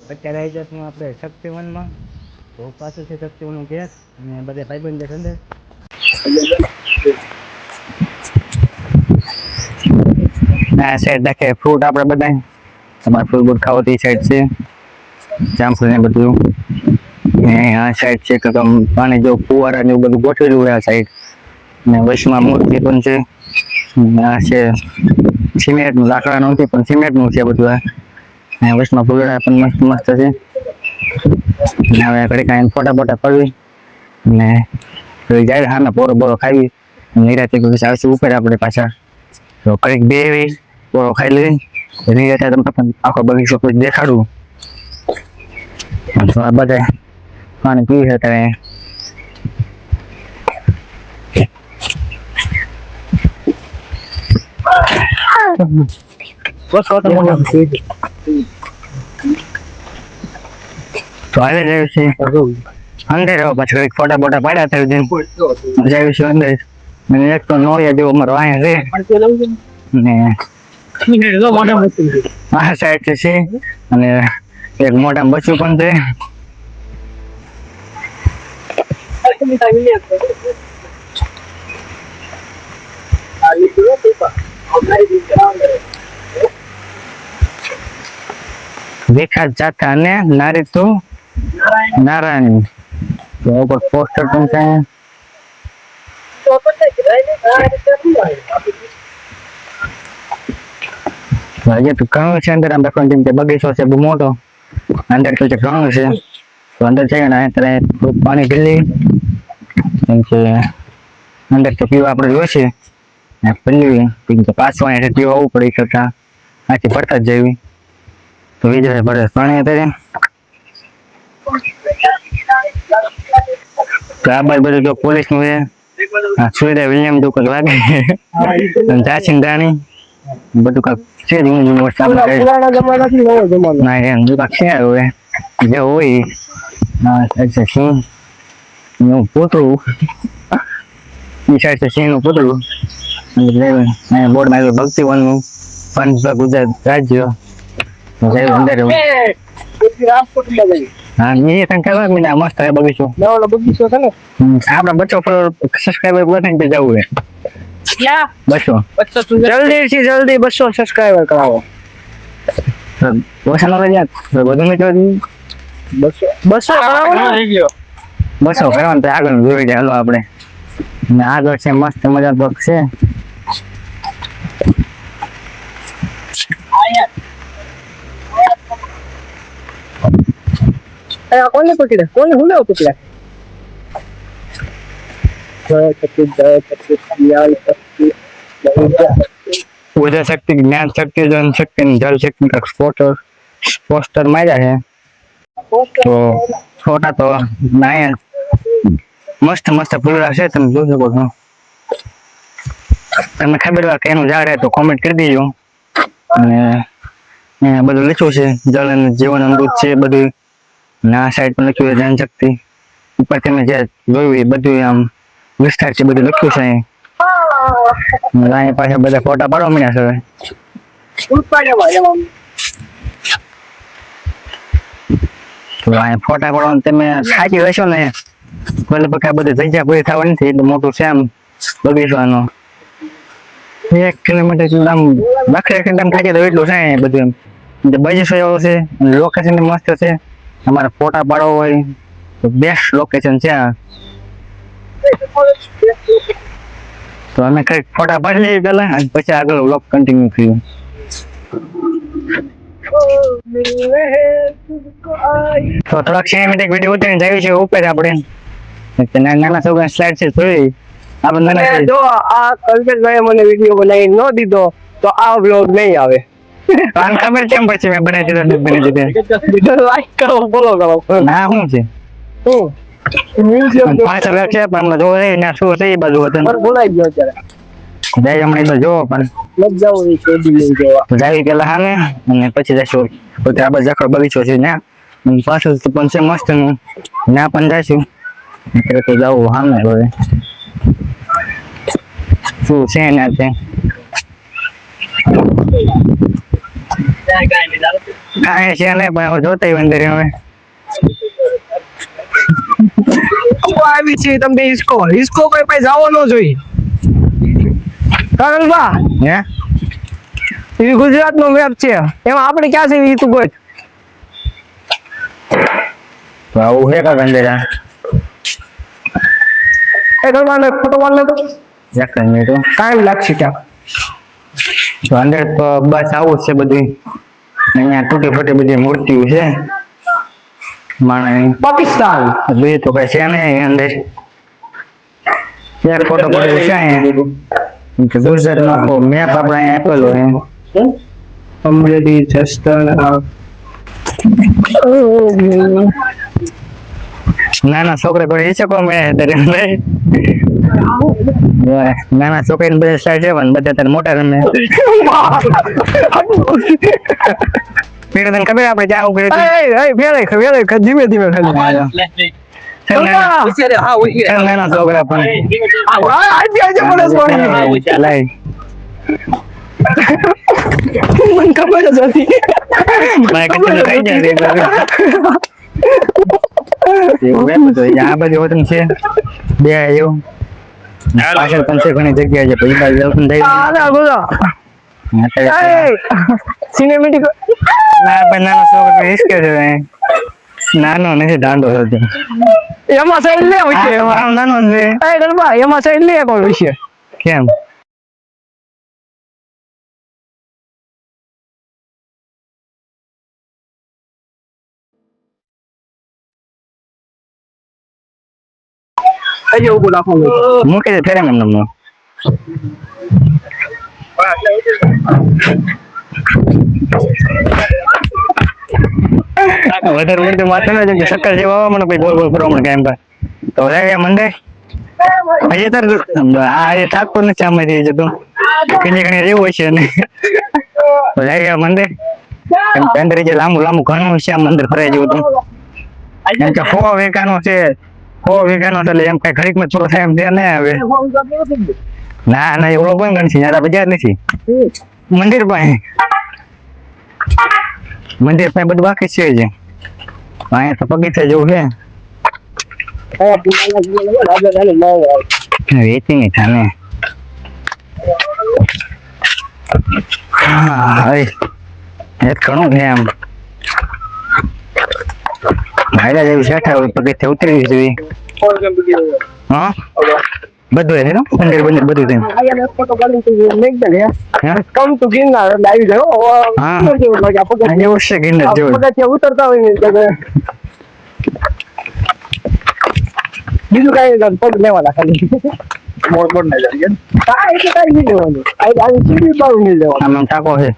અત્યારે આવી જશું આપણે શક્તિવનમાં. તો પાછું છે શક્તિવનનું ગેસ અને બધા ભાઈબંધ છે અંદર. આ સાઈડ નાખે ફ્રૂટ આપણે બધા તમારે ફ્રૂટ બૂટ ખાવો તો એ સાઈડ છે જામફળ ને બધું. ને આ સાઈડ છે કે પાણી જો ફુવારા ને એવું બધું ગોઠવેલું હોય આ સાઈડ. ને વચમાં મૂર્તિ પણ છે. આ છે સિમેન્ટ નું લાકડાનું નથી પણ સિમેન્ટ નું છે બધું આ. ને વચમાં ફૂલડા પણ મસ્ત મસ્ત છે. હવે ઘડી કાંઈ ફોટા બોટા પડવી ને જાય સામે પોરો બોરો ખાવી નિરાતે આવશું ઉપર આપણે પાછા. તો કઈક બે પોરો ખાઈ લઈ નિરાતે તમને આખો બગીચો દેખાડું. તો આ બધા પાણી પીવી છે ત્યારે તો આવી રહ્યું છે અંદર પાછળ ફોટા બોટા પાડ્યા થાય જાય છે અંદર. એક તો નોળિયા જેવો અમારો અહીંયા છે ને આ સાઈડ છે અને એક મોટા બચ્ચું પણ છે. વિકાસ જાતા અને નારી તો નારાયણ ઉપર પોસ્ટર પણ છે. હજી તો ઘણું છે અંદર. આમ કે બગીચો છે બહુ મોટો અંદર તો ઘણું છે. તો અંદર જઈએ ને અત્યારે પાણી ગીલી કેમ કે અંદર તો પીવા આપણે જોઈશે પીવી પાછું અહીંયા પીવા આવવું પડે કરતા આથી પડતા જ જઈએ તો વિજય પડે પાણી અત્યારે. તો આ બાજુ બધું જો પોલીસ નું છે. સુરેન્દ્ર વિલિયમ તો કઈ વાગે જાચીન રાણી બધું કાંક છે જૂનું જૂનું વસ્તુ ના એમ જો કાંક છે હવે જે હોય સિંહ નું પોતળું એ સાઈડ છે સિંહ નું પોતળું બોર્ડ માં ભક્તિવનનું પંચ ગુજરાત રાજ્ય અંદર હા એ તને કહેવા મીના મસ્ત હે બગીચો બગીચો છે ને આપડા બચ્ચો સબસ્ક્રાઇબર બટન જવું હે ક્યાં 200 જલ્દી 200 સબસ્ક્રાઇબર કરાવો ઓછા ન જાય વધુ મે 200 થઈ ગયો 200 કરવાનું તો આગળ જોઈ જાય. હાલો આપણે ને આગળ છે મસ્ત મજા બગ છે. કોને પકડે કોને હુલે પકડે ઉદય શક્તિ જ્ઞાન શક્તિ જન શક્તિ જલ શક્તિ का પોસ્ટર માર્યા છે. તો છોટા તો ના મસ્ત મસ્ત ફૂલડા છે તમે જોઈ શકો છો. તમને ખબર હોય કે એનું ઝાડ હે તો કોમેન્ટ કરી દેજો. અને બધું લખ્યું છે જળ અને જીવન અમૃત છે બધું. ના સાઈડ પણ લખ્યું છે જન શક્તિ ઉપર તમે જે જોયું એ બધું આમ વિસ્તાર છે બધું લખ્યું છે. અહીં પાછા બધા ફોટા પાડવા મળ્યા છે. તો અહીં ફોટા પાડવાનું તમે સાચી રહેશો ને ભલે પકા બધી જગ્યા પૂરી થવાની નથી એટલું મોટું છે આમ બગીચવાનો 1 કિલોમીટર આમ બખરે આમ થાકી તો એટલું છે બધું એમ બગીચો એવો છે લોકેશન મસ્ત છે. તમારે ફોટા પાડવા હોય તો બેસ્ટ લોકેશન છે આ. તો અમે કઈક ફોટા પાડી લઈએ પેલા અને પછી આગળ વ્લોગ કન્ટિન્યુ કરીએ. તો થોડાક સિનેમેટિક વિડીયો ઉતારીને જાય છે ઉપર આપણે નાના છોકરા સ્લાઇડ છે જોઈ આપણે જો આ કલ્પેશભાઈ મને વિડીયો બનાવી ન દીધો તો આ વ્લોગ નહીં આવે. આને ખબર કેમ પછી મેં બનાવી દીધો લાઈક કરો ફોલો કરો ના શું છે શું પાછળ છે પણ જો ના શું છે એ બાજુ હતું બોલાઈ ગયો અત્યારે જાય હમણાં તો જો પણ મત જાવ એ શેડી લઈ જવા જાય પેલા હાને અને પછી જશું તો આ બાજુ આખો બગીચો છે ને પાછળ પણ છે મસ્ત ના પણ જઈશું તો જવું હામે હવે શું છે ને તે કાંઈ છે નહીં પણ હવે જોતા અંદર હવે આવી છે તમને હિસ્કો કોઈ પાસે જવો ન જોઈએ કરણબા હે એ ગુજરાત નો મેપ છે એમાં આપણે ક્યાં છે એ તું ગોત તો આવું છે કાંક અંદર એ કરવાને ફોટો પાડ લે તો એક મિનિટ ટાઈમ લાગશે ક્યાં તો અંદર તો બસ આવું જ છે બધું અહીંયા તૂટી ફૂટી બધી મૂર્તિઓ છે માણસ પાકિસ્તાન બીજું તો કઈ છે નહીં અંદર એક ફોટો પડ્યો છે અહીંયા ગુજરાતનો મેપ આપણે અહીંયા આપેલો છે અમરેલી જસદણ નાના છોકરા કોઈ ઈચ્છે કો મેં નાના છોકરા બધા સ્ટાર્ટ છે પણ બધા તારે મોટા રમે પીડે તને ખબર આપણે જાવ કરે ફેરે ધીમે ધીમે ખાલી નાના છોકરા પણ લાઈ મને ખબર જ હતી ભાઈ કચરો ખાઈ જાય આ બાજુ વતન છે બે એવું પાછળ પણ છે ઘણી જગ્યા છે પછી બાજુ વતન થઈ સિનેમેટિક ના પણ નાનો છોકરો રિસ્કે છે નાનો નથી દાંડો હતો એમાં સાઈડ લે હોય છે નાનો છે એ ગરબા એમાં સાઈડ લે કોઈ વિશે કેમ અજે ઉભો રાખો મૂકે છે ફેરે એમ નમનો વધારે ઉડતું માથે ને જેમ કે સક્કર જેવા મને કોઈ ગોળ ગોળ ફરવા કાયમ પર તો રે મંડે હજી તાર આ એ થાકતો નથી આમાંથી જતું ઘણી ઘણી રહેવું છે ને તો રે મંડે એમ અંદર જે લાંબુ લાંબુ ઘણું છે આમ અંદર ફરાઈ જેવું તો એમ કે 100 વીઘાનો છે 100 વીઘાનો એટલે એમ કઈ ઘડીકમાં પૂરો થાય એમ ધ્યાન નહીં આવે ના ના એવડો કોઈ ગણ છે યાર બજાર નથી મંદિર પાસે મંદિર પાસે બધું બાકી છે જ અહીંયા તો બગીચા જેવું છે વેચી નહીં થાને હા એક ઘણું છે આમ ભાઈલા જેવું શેઠા હોય પગથિયે ઉતરવી જોઈએ હા બધું છે મંદિર બંદિર બધું છે કમ તું ગિરનાર એટલે આવી જાય હા એવું છે ગિરનાર જેવું પગથિયા ઉતરતા હોય ને બીજું કઈ પગ લેવાના ખાલી મોડ ના જાય કાંઈ એટલે કાંઈ નહીં લેવાનું આવી સીડી બારું નહીં લેવાનું આમ ટાકો છે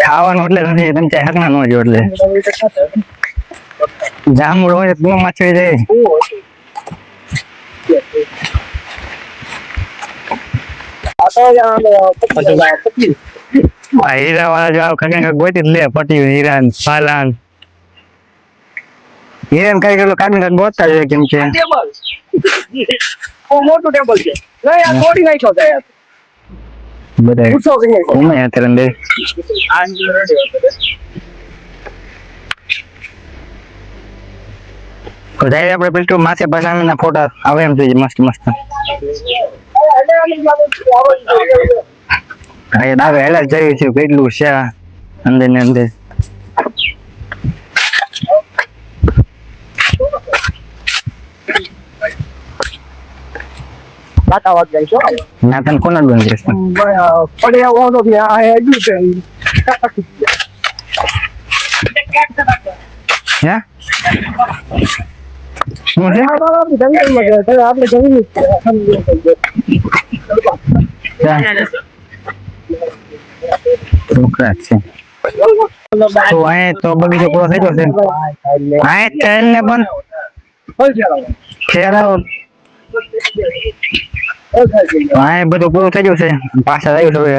ખાવાનું એટલે નથી તમે ચાય હકના નો જો એટલે જામું હોય તો માછલી જાય હીરા વાળા જો ખગા ગોતી લે પટી હીરા પાલાન હીરા કઈ ગયેલો કાગળ ગોતતા જોઈએ કેમ છે મોટું ટેબલ છે તોડી નાખ્યો બધા ઉમે અત્યારે તો જાય આપણે પેલું માથે પસામીના ફોટા આવે એમ જોઈએ મસ્ત મસ્ત હા દાવે હેલા જઈ છે કેટલું છે અંદર ને અંદર બાટા વાગ જાય છો ના તને કોના બંધ છે પડે વાળો કે આ આવ્યું છે હે આપણે જમીન છોકરા છે તો અહીં તો બગીચો પૂરો થઈ ગયો છે અહીં ટ્રેન ને પણ ખેરાવ અહીં બધું પૂરું થઈ ગયું છે પાછા આવ્યું છે હવે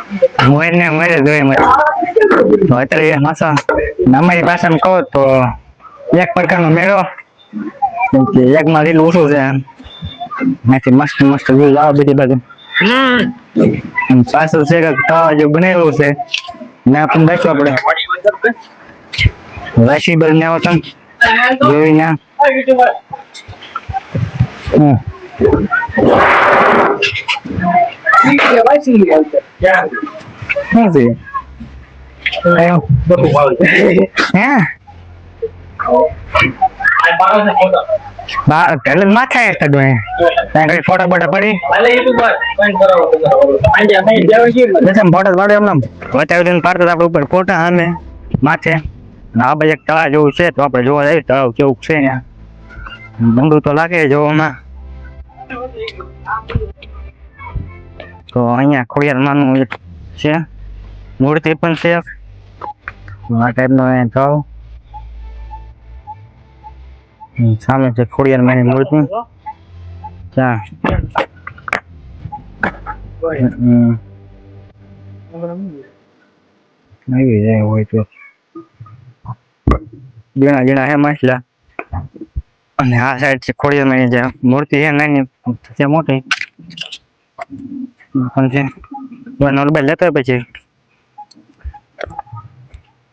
મરે જોઈએ મરે તો અત્યારે માસા અમારી ભાષામાં કહો તો એક પ્રકારનો મેળો કેમ કે એકમાં લીલું ઓછું છે ત્યાંથી મસ્ત મસ્ત વ્યૂ આવે બધી બાજુ પાછળ છે કે તળાવ જેવું બનાવેલું છે ના પણ બેસવું આપણે રાશી બલ ને આવો તમે જોઈ ના શું છે માથા એક ફોટા બોટા પડી ફોટા પાડે એમ બતાવી પાડતા આપડે ઉપર ફોટા આમે માથે આ બાજુ એક તળાવ જેવું છે તો આપડે જોવા જઈએ તળાવ કેવું છે ત્યાં ઊંડું તો લાગે જોવામાં તો અહીંયા ખોડિયાર માનું છે મૂર્તિ પણ છે આ ટાઈપનો તળાવ સામે છે ખોડિયાર માની મૂર્તિ ત્યાં આવી જાય હોય તો જીણા જીણા હે માછલા અને આ સાઈડ છે ખોડિયાર માની જે મૂર્તિ છે નાની છે મોટી પણ છે નોર્મલ લેતા પછી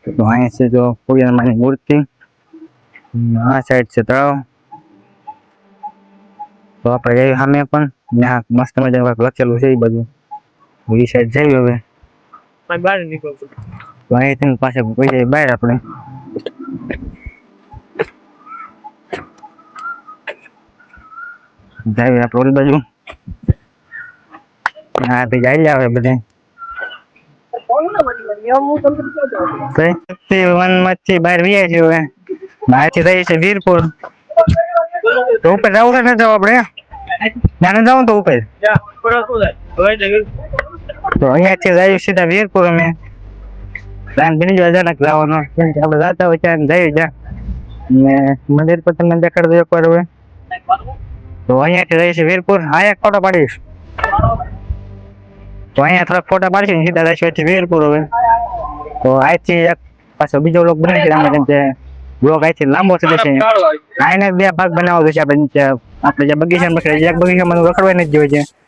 તો અહીંયા છે જો ખોડિયાર માની મૂર્તિ આ સાઈડ છે તળાવ તો આપણે જઈએ સામે પણ ત્યાં મસ્ત મજાનું લખેલું છે એ બધું એ સાઈડ જઈએ હવે બહાર નીકળતું તો અહીંથી પાસે કોઈ જાય બહાર આપણે જાય આપણે ઓલી બાજુ હા તો જાય આવે બધે વન માંથી બહાર વ્યા છે હવે બહારથી થઈ છે વીરપુર તો ઉપર જવું છે ને જવું આપણે નાને જવું તો ઉપર તો અહીંયાથી જાય સીધા વીરપુર અમે પ્લાન બની જાય અચાનક જવાનો આપણે જતા હોય ત્યાં જઈએ જ્યાં ને મંદિર પર તમને દેખાડ દો એકવાર હવે તો અહીંયાથી જાય છે વીરપુર આ એક ફોટો પાડીશ તો અહીંયા થોડાક ફોટા પાડશે સીધા જાય વીરપુર હવે તો અહીંથી એક પાછો બીજો લોક બને છે આમાં જેમ કે બ્લોક અહીંથી લાંબો થશે આને બે ભાગ બનાવવો છે આપણે જે બગીચામાં એક બગીચામાં રખડવા નથી જોઈએ છે